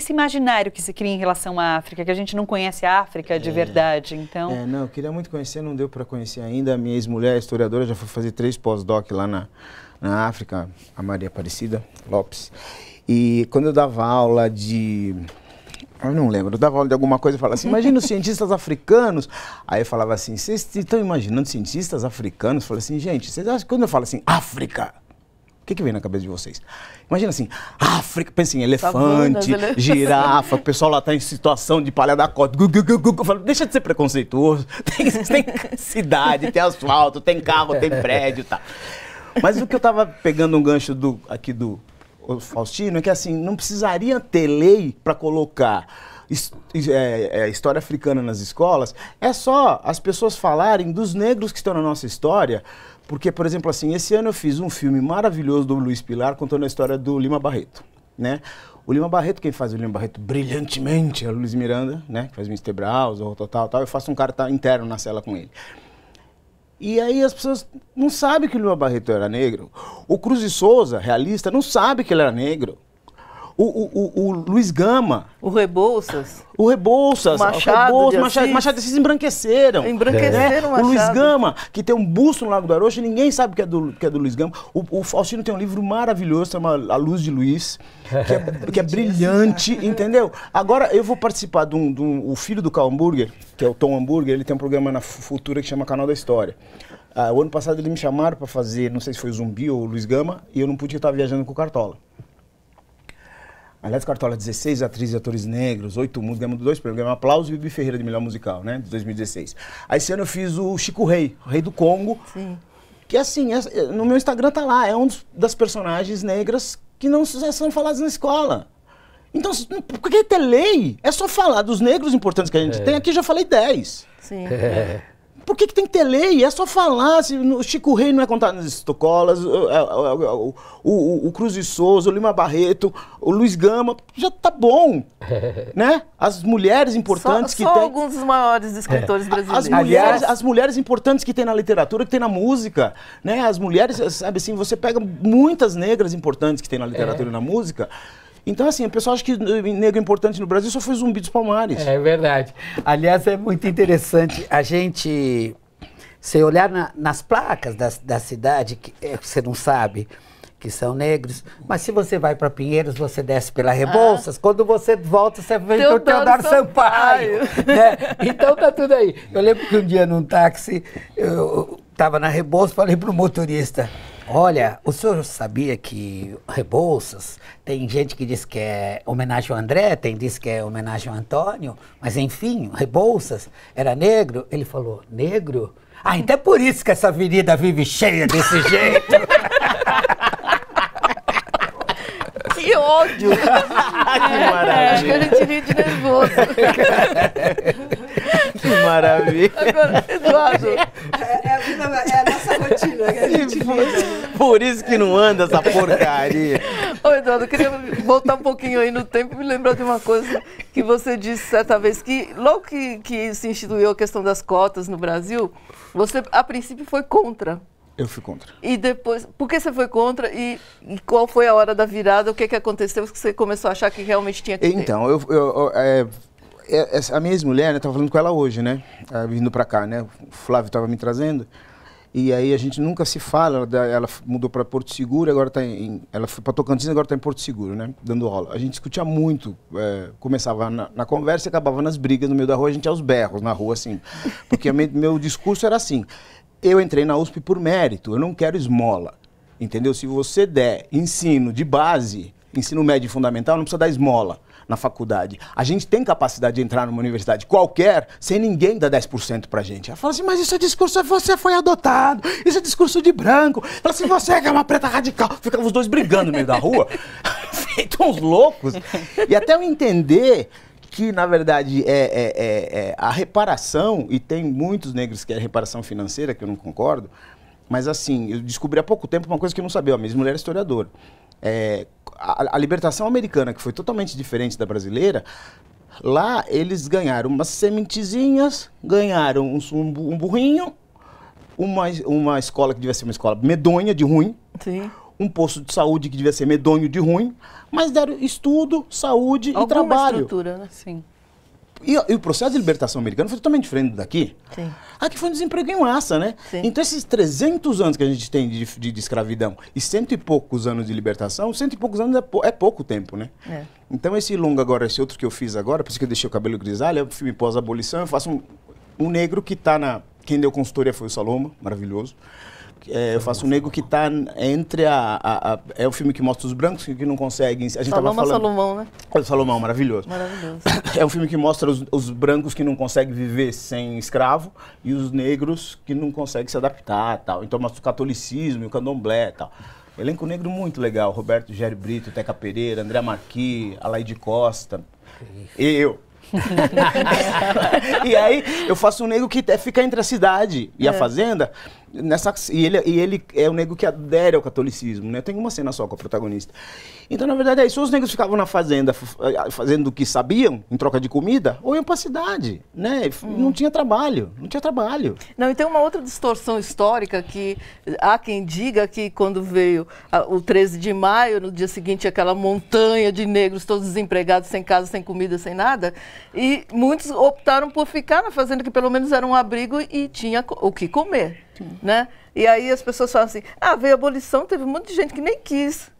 esse imaginário que se cria em relação à África, que a gente não conhece a África de verdade, então... Não, eu queria muito conhecer, não deu para conhecer ainda. A minha ex-mulher, historiadora, já foi fazer 3 pós-doc lá na África, a Maria Aparecida Lopes. E quando eu dava aula de... Eu não lembro, eu dava aula de alguma coisa e falava assim, imagina os cientistas africanos. Aí eu falava assim, vocês estão imaginando cientistas africanos? Eu falei assim, gente, vocês acham que quando eu falo assim, África, o que vem na cabeça de vocês? Imagina assim, África, pensa em elefante, girafa, o pessoal lá está em situação de palha da cota. Eu falo, deixa de ser preconceituoso, tem cidade, tem asfalto, tem carro, tem prédio e tal. Mas o que eu estava pegando um gancho aqui do Faustino é que assim, não precisaria ter lei para colocar história africana nas escolas, é só as pessoas falarem dos negros que estão na nossa história, porque, por exemplo, assim, esse ano eu fiz um filme maravilhoso do Luiz Pilar contando a história do Lima Barreto, né? O Lima Barreto, quem faz o Lima Barreto brilhantemente é o Luiz Miranda, né? Que faz o Mr. Braus, ou tal, eu faço um cara interno na cela com ele. E aí as pessoas não sabem que o Lima Barreto era negro. O Cruz de Souza, realista, não sabe que ele era negro. O Luiz Gama. O Rebouças. O Rebouças. Machado de Assis embranqueceram. Embranqueceram o Machado. O Luiz Gama, que tem um busto no Lago do Arocha, ninguém sabe que é do Luiz Gama. O Faustino tem um livro maravilhoso, chama A Luz de Luiz, que é brilhante, entendeu? Agora eu vou participar o filho do Karl Hamburger, que é o Tom Hamburger, ele tem um programa na Futura que chama Canal da História. O ano passado eles me chamaram para fazer, não sei se foi o Zumbi ou o Luiz Gama, e eu não pude, eu estava viajando com o Cartola. Aliás, Cartola, 16 atrizes e atores negros, 8 músicos, ganhamos 2 prêmios, ganhamos Aplauso e Bibi Ferreira de melhor musical, né, de 2016. Aí esse ano eu fiz o Chico Rei, o Rei do Congo, sim, que assim, no meu Instagram tá lá, é um das personagens negras que não são faladas na escola. Então, por que ter lei? É só falar dos negros importantes que a gente tem, aqui já falei 10. Sim. Por que tem que ter lei? É só falar. O Chico Rei não é contado nas escolas, o Cruz de Souza, o Lima Barreto, o Luiz Gama, já tá bom. Né? As mulheres importantes que tem... Só alguns dos maiores escritores brasileiros. As mulheres importantes que tem na literatura, que tem na música. Né? As mulheres, sabe assim, você pega muitas negras importantes que tem na literatura e na música. Então, assim, o pessoal acha que negro importante no Brasil só foi Zumbi dos Palmares. É verdade. Aliás, é muito interessante a gente... Você olhar nas placas da cidade, que você não sabe que são negros, mas se você vai para Pinheiros, você desce pela Rebouças, quando você volta, você vem para o Teodoro Sampaio. Né? Então, tá tudo aí. Eu lembro que um dia num táxi, eu estava na Rebouças, falei para o motorista... Olha, o senhor sabia que Rebouças, tem gente que diz que é homenagem ao André, tem diz que é homenagem ao Antônio, mas enfim, Rebouças era negro. Ele falou, negro? Ah, então é por isso que essa avenida vive cheia desse jeito. Que ódio! Que maravilha! Acho que a gente ri de nervoso. Que maravilha! Agora, Eduardo... É a nossa rotina que a gente vive. Por isso que não anda essa porcaria. Ô, Eduardo, eu queria voltar um pouquinho aí no tempo e me lembrar de uma coisa que você disse certa vez, que logo que se instituiu a questão das cotas no Brasil, você, a princípio, foi contra. Eu fui contra. E depois, por que você foi contra e qual foi a hora da virada? O que aconteceu que você começou a achar que realmente tinha que ter? Então, a minha ex-mulher, né, estava falando com ela hoje, né, vindo para cá, né, o Flávio estava me trazendo, e aí a gente nunca se fala, ela mudou para Porto Seguro, agora ela foi para Tocantins, agora está em Porto Seguro, né, dando aula. A gente discutia muito, começava na conversa e acabava nas brigas no meio da rua, a gente ia aos berros na rua, assim, porque meu discurso era assim, eu entrei na USP por mérito, eu não quero esmola, entendeu? Se você der ensino de base, ensino médio e fundamental, não precisa dar esmola na faculdade. A gente tem capacidade de entrar numa universidade qualquer sem ninguém dar 10% pra gente. Ela fala assim, mas isso é discurso, você foi adotado, isso é discurso de branco. Fala assim, você é uma preta radical. Ficavam os dois brigando no meio da rua, feitos uns loucos. E até eu entender que, na verdade, a reparação, e tem muitos negros que é reparação financeira, que eu não concordo, mas assim, eu descobri há pouco tempo uma coisa que eu não sabia, a minha mulher é historiadora. A libertação americana, que foi totalmente diferente da brasileira, lá eles ganharam umas sementezinhas, ganharam um burrinho, uma escola que devia ser uma escola medonha, de ruim, sim, um posto de saúde que devia ser medonho de ruim, mas deram estudo, saúde e trabalho. Estrutura, né? Sim. E o processo de libertação americano foi totalmente diferente daqui. Sim. Aqui foi um desemprego em massa, né? Sim. Então esses 300 anos que a gente tem de escravidão e 100 e poucos anos de libertação, 100 e poucos anos é pouco tempo, né? É. Então esse longa agora, esse outro que eu fiz agora, por isso que eu deixei o cabelo grisalho, é um filme pós-abolição, eu faço um negro que está na... Quem deu consultoria foi o Saloma, maravilhoso. Eu faço um negro que está entre é o filme que mostra os brancos que não conseguem... A gente tava falando... Salomão, né? O Salomão, maravilhoso. Maravilhoso. É um filme que mostra os brancos que não conseguem viver sem escravo e os negros que não conseguem se adaptar e tal. Então mostra o catolicismo e o candomblé e tal. Elenco negro muito legal. Roberto Gério Brito, Teca Pereira, André Marquis, Alaide Costa. E eu. E aí eu faço um negro que fica entre a cidade e a fazenda, e ele é um negro que adere ao catolicismo, né? Tem uma cena só com a protagonista. Então, na verdade, é isso. Os negros ficavam na fazenda fazendo o que sabiam, em troca de comida, ou iam para a cidade, né? Não tinha trabalho, não tinha trabalho. Não, e tem uma outra distorção histórica que há quem diga que quando veio o 13 de maio, no dia seguinte, aquela montanha de negros todos desempregados, sem casa, sem comida, sem nada, e muitos optaram por ficar na fazenda, que pelo menos era um abrigo e tinha o que comer, né? E aí as pessoas falam assim, veio a abolição, teve um monte de gente que nem quis.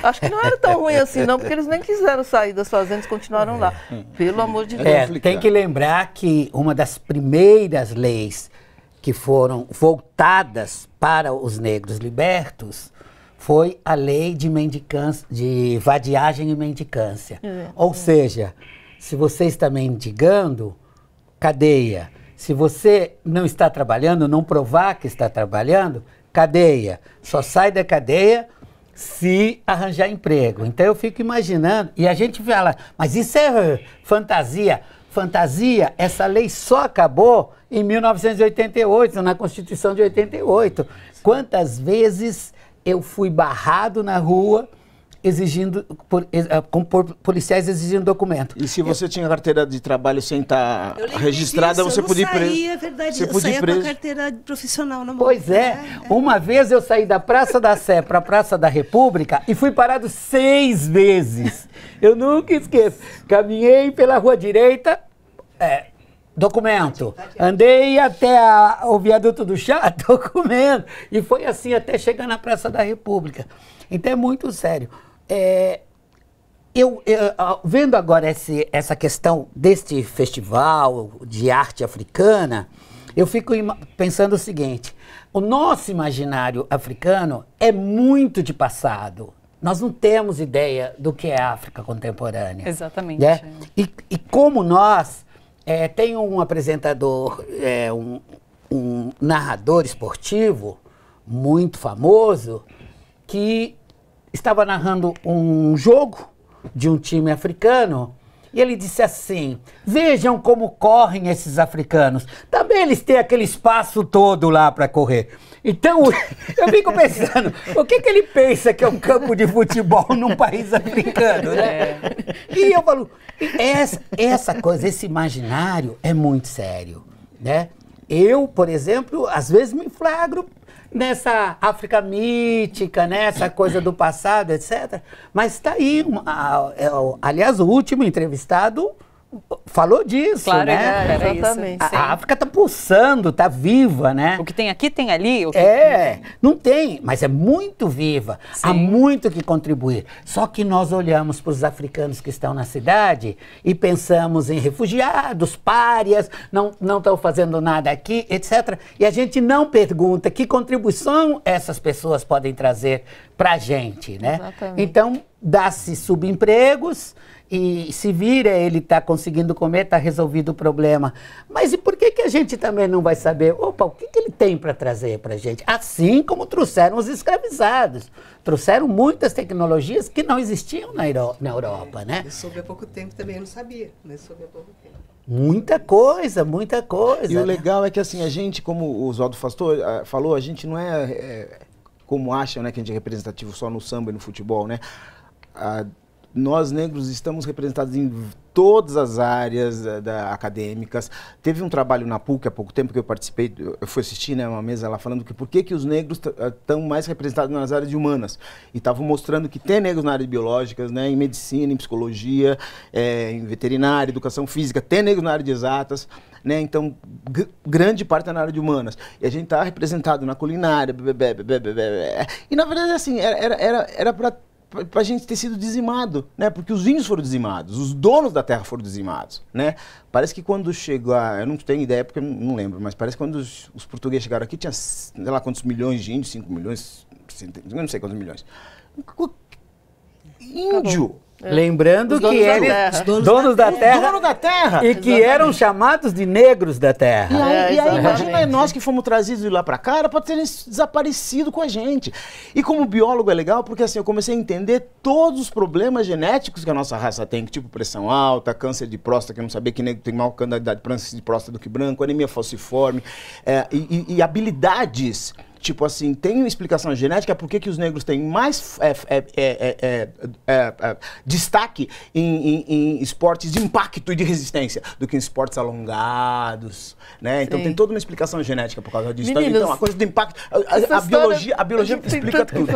Acho que não era tão ruim assim, não, porque eles nem quiseram sair das fazendas, continuaram lá. Pelo amor de Deus. Tem que lembrar que uma das primeiras leis que foram voltadas para os negros libertos foi a lei de mendicância, de vadiagem e mendicância. Ou seja, se você está mendigando, cadeia. Se você não está trabalhando, não provar que está trabalhando, cadeia. Só sai da cadeia se arranjar emprego. Então eu fico imaginando, e a gente fala, mas isso é fantasia. Fantasia, essa lei só acabou em 1988, na Constituição de 88. Quantas vezes eu fui barrado na rua exigindo, com policiais exigindo documento. E se você tinha carteira de trabalho sem estar registrada, você podia ir preso. É verdade, você eu podia ir saía preso. com a carteira profissional na mão. Pois é. Uma vez eu saí da Praça da Sé para a Praça da República e fui parado 6 vezes. Eu nunca esqueço. Caminhei pela rua direita, documento. Andei até o viaduto do Chá, documento. E foi assim até chegar na Praça da República. Então é muito sério. Vendo agora essa questão deste festival de arte africana, eu fico pensando o seguinte, o nosso imaginário africano é muito de passado. Nós não temos ideia do que é a África contemporânea. Exatamente. Né? E como nós, tem um apresentador, um narrador esportivo muito famoso, que estava narrando um jogo de um time africano e ele disse assim, vejam como correm esses africanos. Também eles têm aquele espaço todo lá para correr. Então, eu fico pensando, o que ele pensa que é um campo de futebol num país africano, né? E eu falo, essa coisa, esse imaginário é muito sério, né? Eu, por exemplo, às vezes me flagro nessa África mítica, né? Essa coisa do passado, etc. Mas está aí, aliás, o último entrevistado falou disso, claro, né? Era exatamente. isso. A África está pulsando, está viva, né? O que tem aqui, tem ali. Não tem, mas é muito viva. Sim. Há muito que contribuir. Só que nós olhamos para os africanos que estão na cidade e pensamos em refugiados, párias, não estão fazendo nada aqui, etc. E a gente não pergunta que contribuição essas pessoas podem trazer para a gente, né? Exatamente. Então, dá-se subempregos, e se vira, ele está conseguindo comer, está resolvido o problema. Mas e por que a gente também não vai saber, opa, o que ele tem para trazer para a gente? Assim como trouxeram os escravizados. Trouxeram muitas tecnologias que não existiam na Europa, né? Eu soube há pouco tempo também, eu não sabia, mas soube há pouco tempo. Muita coisa, muita coisa. E o né? legal é que assim, a gente, como o Oswaldo falou, a gente não como acham, né, que a gente é representativo só no samba e no futebol, né? nós negros estamos representados em todas as áreas acadêmicas. Teve um trabalho na PUC há pouco tempo que eu participei, eu fui assistir, né, uma mesa lá falando que por que os negros estão mais representados nas áreas de humanas. E estavam mostrando que tem negros na área de biológicas, né, em medicina, em psicologia, em veterinária, educação física, tem negros na área de exatas. Né? Então, grande parte é na área de humanas. E a gente está representado na culinária. E, na verdade, assim, era para a gente ter sido dizimado, né? Porque os índios foram dizimados, os donos da terra foram dizimados, né? Parece que quando chegou, eu não tenho ideia porque eu não lembro, mas parece que quando os portugueses chegaram aqui, tinha, sei lá quantos milhões de índios, 5 milhões, eu não sei quantos milhões. Índio! Lembrando que eles, donos da terra, e que eram chamados de negros da terra. E aí imagina nós que fomos trazidos de lá para cá, era para terem desaparecido com a gente. E como biólogo é legal, porque assim, eu comecei a entender todos os problemas genéticos que a nossa raça tem, tipo pressão alta, câncer de próstata, que eu não sabia que negro tem maior quantidade de câncer de próstata do que branco, anemia falciforme, e habilidades. Tipo assim, tem uma explicação genética por que os negros têm mais destaque em esportes de impacto e de resistência do que em esportes alongados, né? Então tem toda uma explicação genética por causa disso. Meninos, então, a coisa do impacto, a biologia explica tudo.